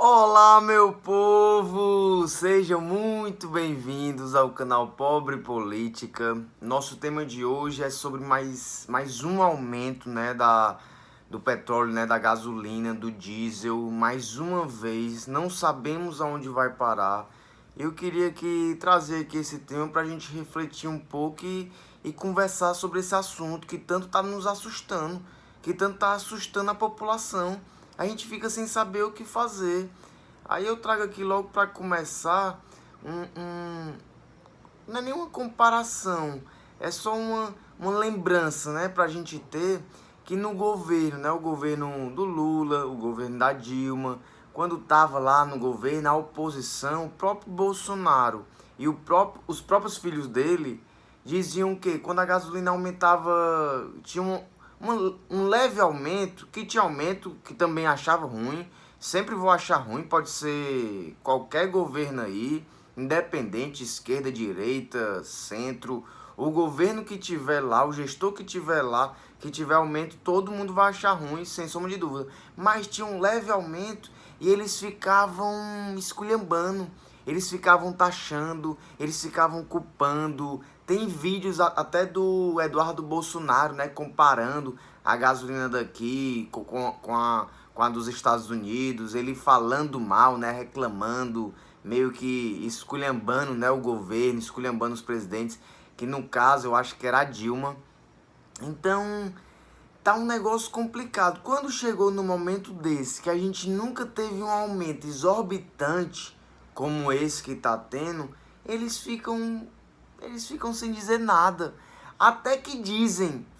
Olá, meu povo! Sejam muito bem-vindos ao canal Pobre Política. Nosso tema de hoje é sobre mais um aumento, do petróleo, da gasolina, do diesel. Mais uma vez, não sabemos aonde vai parar. Eu queria trazer aqui esse tema para a gente refletir um pouco e conversar sobre esse assunto que tanto está nos assustando, que tanto está assustando a população. A gente fica sem saber o que fazer. Aí eu trago aqui logo para começar não é nenhuma comparação, é só uma lembrança, para a gente ter que no governo, o governo do Lula, o governo da Dilma, quando estava lá no governo, a oposição, o próprio Bolsonaro e os próprios filhos dele diziam que quando a gasolina aumentava, tinha um leve aumento, que tinha aumento, que também achava ruim. Sempre vou achar ruim, pode ser qualquer governo aí, independente, esquerda, direita, centro. O governo que tiver lá, o gestor que tiver lá, que tiver aumento, todo mundo vai achar ruim, sem sombra de dúvida. Mas tinha um leve aumento e eles ficavam esculhambando, eles ficavam taxando, eles ficavam culpando. Tem vídeos até do Eduardo Bolsonaro, comparando a gasolina daqui com a dos Estados Unidos, ele falando mal, reclamando, meio que esculhambando, o governo, esculhambando os presidentes, que no caso eu acho que era a Dilma. Então, tá um negócio complicado. Quando chegou no momento desse, que a gente nunca teve um aumento exorbitante como esse que tá tendo, eles ficam sem dizer nada. Até que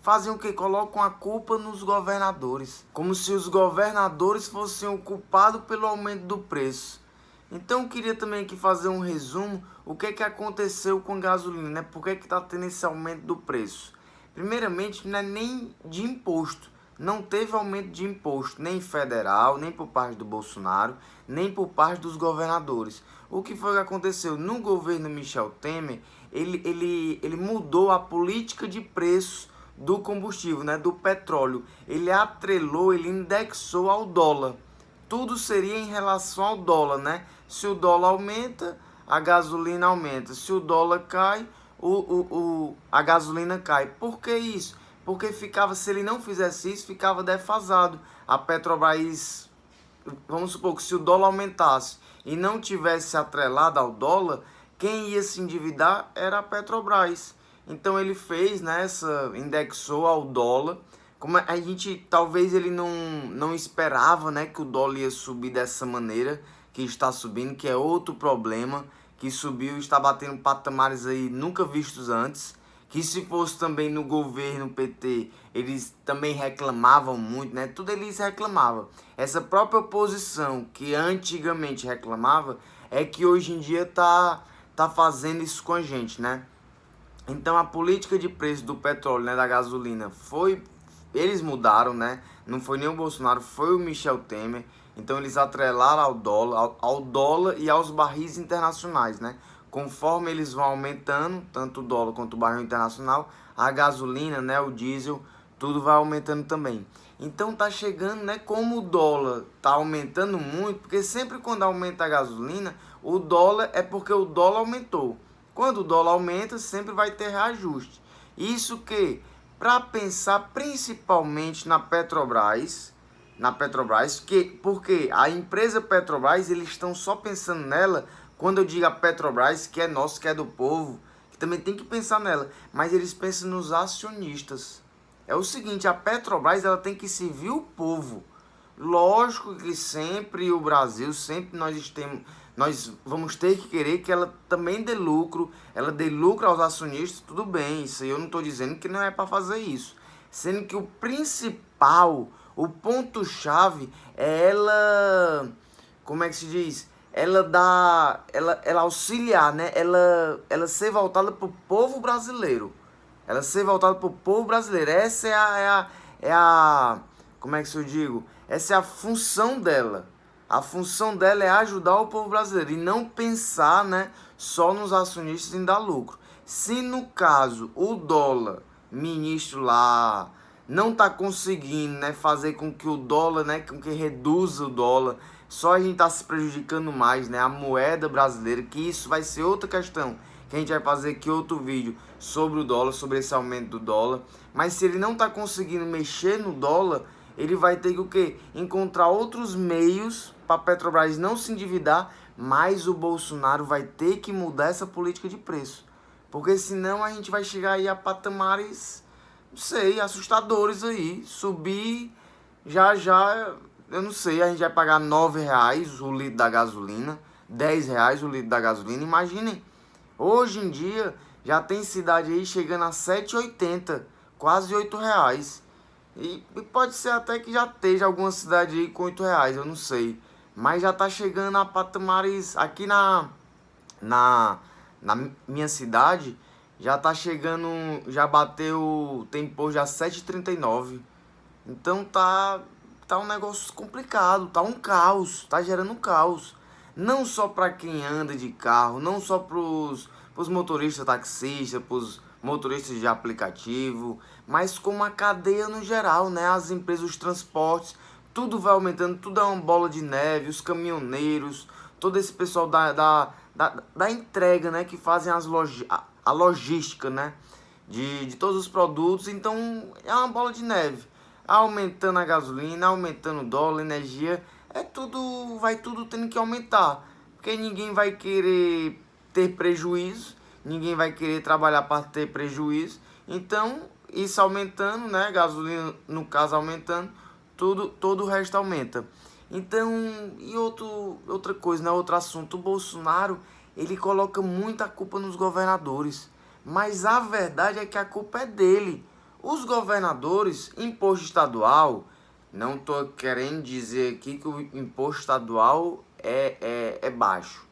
fazem o que? Colocam a culpa nos governadores. Como se os governadores fossem o culpado pelo aumento do preço. Então eu queria também aqui fazer um resumo. O que aconteceu com a gasolina, Por que está tendo esse aumento do preço? Primeiramente, não é nem de imposto. Não teve aumento de imposto, nem federal, nem por parte do Bolsonaro, nem por parte dos governadores. O que foi que aconteceu? No governo Michel Temer, ele mudou a política de preço do combustível, do petróleo. Ele atrelou, ele indexou ao dólar. Tudo seria em relação ao dólar, Se o dólar aumenta, a gasolina aumenta. Se o dólar cai, a gasolina cai. Por que isso? Porque se ele não fizesse isso, ficava defasado. A Petrobras, vamos supor que se o dólar aumentasse e não tivesse atrelado ao dólar, quem ia se endividar era a Petrobras. Então ele fez, indexou ao dólar. Como a gente, talvez ele não esperava, que o dólar ia subir dessa maneira que está subindo, que é outro problema, que subiu, está batendo patamares aí nunca vistos antes. Que se fosse também no governo PT, eles também reclamavam muito, Tudo eles reclamavam. Essa própria oposição que antigamente reclamava, é que hoje em dia tá fazendo isso com a gente, Então a política de preço do petróleo, da gasolina, eles mudaram, Não foi nem o Bolsonaro, foi o Michel Temer. Então eles atrelaram ao dólar e aos barris internacionais, Conforme eles vão aumentando, tanto o dólar quanto o barril internacional, a gasolina, o diesel, tudo vai aumentando também. Então tá chegando, como o dólar tá aumentando muito, porque sempre quando aumenta a gasolina, o dólar é porque o dólar aumentou. Quando o dólar aumenta, sempre vai ter reajuste. Isso que, para pensar principalmente na Petrobras, porque a empresa Petrobras, eles estão só pensando nela. Quando eu digo a Petrobras, que é nosso, que é do povo, que também tem que pensar nela, mas eles pensam nos acionistas. É o seguinte, a Petrobras, ela tem que servir o povo. Lógico que sempre o Brasil, sempre nós vamos ter que querer que ela também dê lucro, ela dê lucro aos acionistas, tudo bem, isso aí eu não estou dizendo que não é para fazer isso. Sendo que o principal, o ponto-chave é ela, como é que se diz? Ela auxiliar, ela ser voltada para o povo brasileiro. Ela ser voltada para o povo brasileiro. Essa como é que eu digo? Essa é a função dela. A função dela é ajudar o povo brasileiro e não pensar, só nos acionistas em dar lucro. Se no caso o dólar, ministro lá, não está conseguindo, fazer com que o dólar, com que reduza o dólar, só a gente tá se prejudicando mais, né? A moeda brasileira, que isso vai ser outra questão, que a gente vai fazer aqui outro vídeo sobre o dólar, sobre esse aumento do dólar. Mas se ele não tá conseguindo mexer no dólar, ele vai ter que o quê? Encontrar outros meios para a Petrobras não se endividar, mas o Bolsonaro vai ter que mudar essa política de preço. Porque senão a gente vai chegar aí a patamares, não sei, assustadores aí. Subir já, eu não sei, a gente vai pagar R$ 9 o litro da gasolina, R$ 10 o litro da gasolina. Imaginem, hoje em dia já tem cidade aí chegando a 7,80, quase R$ 8. E pode ser até que já esteja alguma cidade aí com R$ 8, eu não sei. Mas já tá chegando a patamares aqui na minha cidade, já tá chegando, já bateu, tem posto já 7,39. Então tá um negócio complicado, tá um caos, tá gerando um caos. Não só para quem anda de carro, não só pros motoristas taxistas, pros motoristas de aplicativo, mas como a cadeia no geral, né? As empresas, os transportes, tudo vai aumentando, tudo é uma bola de neve, os caminhoneiros, todo esse pessoal da entrega, né? Que fazem a logística, né? De todos os produtos, então é uma bola de neve. Aumentando a gasolina, aumentando o dólar, energia, vai tudo tendo que aumentar. Porque ninguém vai querer ter prejuízo, ninguém vai querer trabalhar para ter prejuízo. Então, isso aumentando, né? Gasolina, no caso, aumentando, todo o resto aumenta. Então, e outra coisa, né? Outro assunto, o Bolsonaro, ele coloca muita culpa nos governadores. Mas a verdade é que a culpa é dele. Os governadores, imposto estadual, não estou querendo dizer aqui que o imposto estadual é baixo.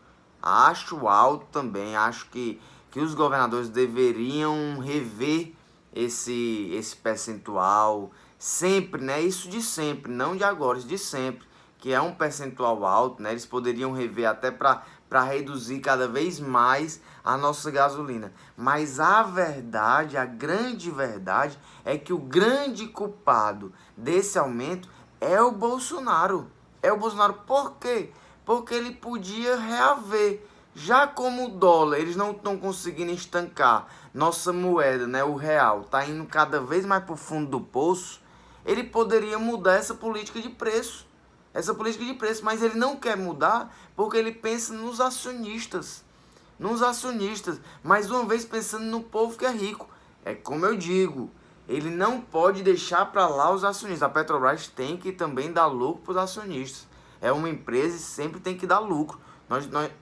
Acho alto também, acho que os governadores deveriam rever esse percentual sempre, né? Isso de sempre, não de agora, isso de sempre, que é um percentual alto, né? Eles poderiam rever até para reduzir cada vez mais a nossa gasolina. Mas a verdade, a grande verdade, é que o grande culpado desse aumento é o Bolsonaro. É o Bolsonaro. Por quê? Porque ele podia reaver. Já como o dólar, eles não estão conseguindo estancar nossa moeda, né, o real, está indo cada vez mais para o fundo do poço, ele poderia mudar essa política de preço. Mas ele não quer mudar porque ele pensa nos acionistas. Mais uma vez pensando no povo que é rico. É como eu digo, ele não pode deixar para lá os acionistas. A Petrobras tem que também dar lucro para os acionistas. É uma empresa e sempre tem que dar lucro.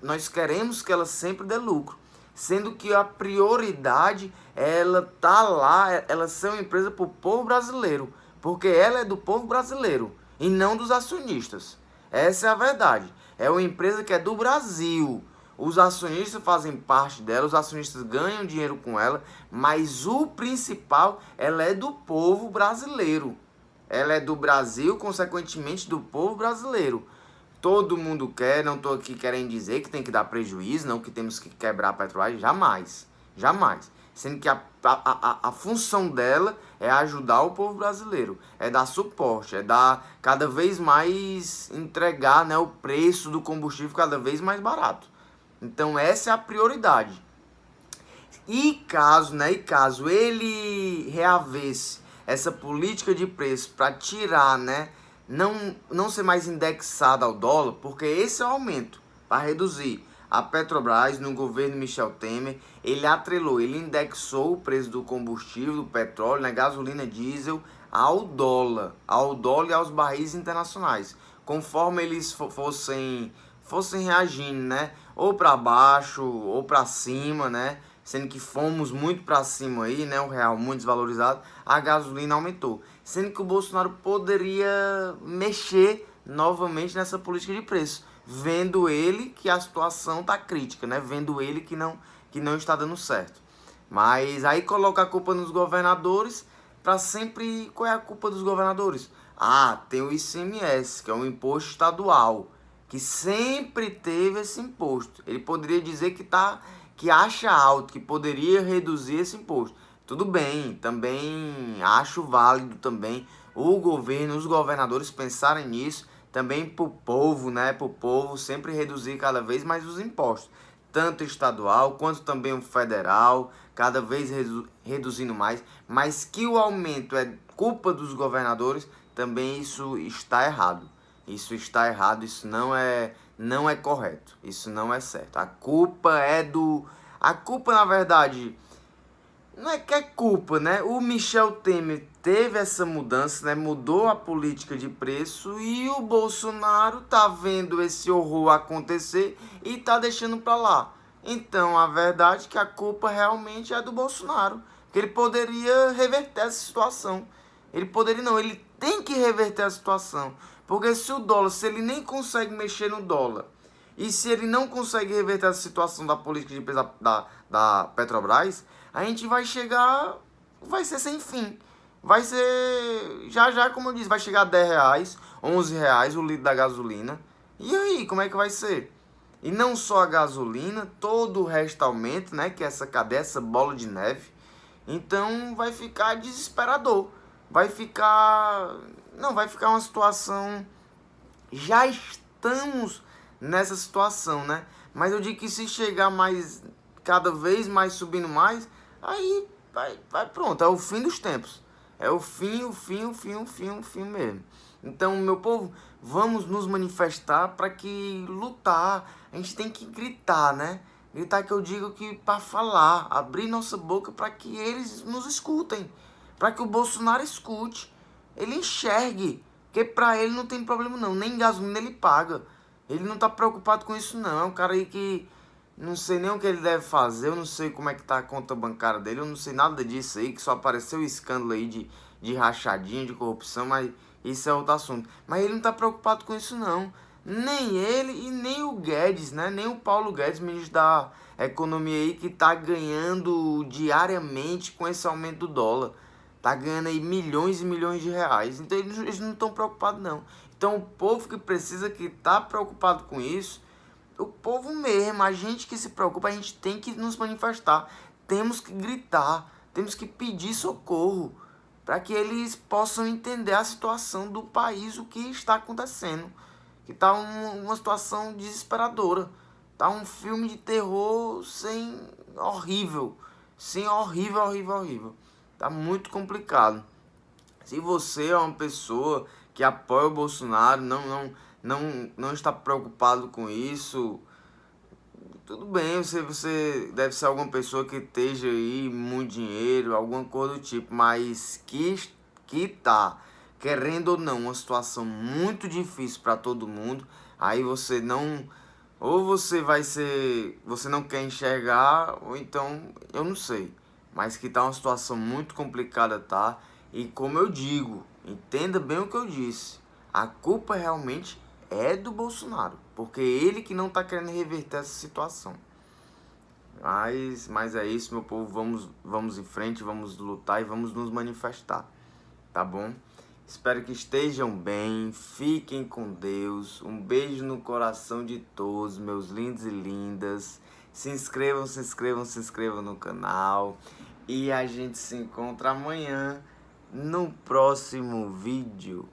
Nós queremos que ela sempre dê lucro. Sendo que a prioridade, ela tá lá, ela ser uma empresa para o povo brasileiro. Porque ela é do povo brasileiro e não dos acionistas. Essa é a verdade. É uma empresa que é do Brasil. Os acionistas fazem parte dela, os acionistas ganham dinheiro com ela, mas o principal, ela é do povo brasileiro. Ela é do Brasil, consequentemente do povo brasileiro. Todo mundo quer, não estou aqui querendo dizer que tem que dar prejuízo, não que temos que quebrar a Petrobras, jamais. Sendo que a função dela é ajudar o povo brasileiro, é dar suporte, é dar cada vez mais, entregar, né, o preço do combustível cada vez mais barato. Então essa é a prioridade. E caso ele reavesse essa política de preço para tirar, né, não ser mais indexada ao dólar, porque esse é o aumento, para reduzir. A Petrobras, no governo Michel Temer, ele indexou o preço do combustível, do petróleo, né, gasolina, diesel, ao dólar e aos barris internacionais, conforme eles fossem reagindo, né, ou para baixo ou para cima, né, sendo que fomos muito para cima aí, né, o real muito desvalorizado, a gasolina aumentou, sendo que o Bolsonaro poderia mexer novamente nessa política de preço, vendo ele que a situação tá crítica, né, vendo ele que não está dando certo. Mas aí coloca a culpa nos governadores para sempre. Qual é a culpa dos governadores? Tem o ICMS, que é um imposto estadual, que sempre teve esse imposto. Ele poderia dizer que acha alto, que poderia reduzir esse imposto. Tudo bem, também acho válido também os governadores pensarem nisso, também para o povo, né? Para o povo sempre reduzir cada vez mais os impostos, tanto estadual quanto também o federal, cada vez reduzindo mais, mas que o aumento é culpa dos governadores, também isso está errado. Isso está errado, isso não é correto, isso não é certo. A culpa é do... A culpa, na verdade, não é que é culpa, né? O Michel Temer teve essa mudança, né? Mudou a política de preço e o Bolsonaro tá vendo esse horror acontecer e tá deixando pra lá. Então, a verdade é que a culpa realmente é do Bolsonaro, que ele poderia reverter essa situação. Ele poderia não, ele tem que reverter a situação. Porque se o dólar, se ele nem consegue mexer no dólar, e se ele não consegue reverter a situação da política de preço da Petrobras, a gente vai chegar, vai ser sem fim. Vai ser, já, como eu disse, vai chegar a R$ 10, R$ 11 o litro da gasolina. E aí, como é que vai ser? E não só a gasolina, todo o resto aumenta, né? Que é essa cadeia, essa bola de neve. Então vai ficar desesperador. Vai ficar... Não, vai ficar uma situação... Já estamos nessa situação, né? Mas eu digo que se chegar mais... Cada vez mais subindo mais... Aí vai pronto, é o fim dos tempos. É o fim mesmo. Então, meu povo, vamos nos manifestar para que lutar. A gente tem que gritar, né? Gritar que eu digo que para falar, abrir nossa boca para que eles nos escutem, para que o Bolsonaro escute, ele enxergue, que para ele não tem problema não, nem gasolina ele paga. Ele não tá preocupado com isso não, é um cara aí que não sei nem o que ele deve fazer, eu não sei como é que tá a conta bancária dele, eu não sei nada disso aí, que só apareceu o escândalo aí de rachadinha, de corrupção, mas isso é outro assunto. Mas ele não tá preocupado com isso não. Nem ele e nem o Guedes, né? Nem o Paulo Guedes, ministro da Economia aí, que tá ganhando diariamente com esse aumento do dólar. Tá ganhando aí milhões e milhões de reais. Então eles não estão preocupados não. Então o povo que precisa, que tá preocupado com isso, o povo mesmo, a gente que se preocupa, a gente tem que nos manifestar, temos que gritar, temos que pedir socorro, para que eles possam entender a situação do país, o que está acontecendo, que está uma situação desesperadora, tá um filme de terror horrível, horrível, tá muito complicado. Se você é uma pessoa que apoia o Bolsonaro, não está preocupado com isso, tudo bem, você deve ser alguma pessoa que esteja aí, muito dinheiro, alguma coisa do tipo, mas que tá, querendo ou não, uma situação muito difícil para todo mundo, aí você não, ou você vai ser, você não quer enxergar, ou então, eu não sei, mas que tá uma situação muito complicada, tá? E como eu digo, entenda bem o que eu disse, a culpa realmente é do Bolsonaro, porque é ele que não tá querendo reverter essa situação. Mas é isso, meu povo, vamos em frente, vamos lutar e vamos nos manifestar, tá bom? Espero que estejam bem, fiquem com Deus, um beijo no coração de todos, meus lindos e lindas. Se inscrevam no canal e a gente se encontra amanhã no próximo vídeo.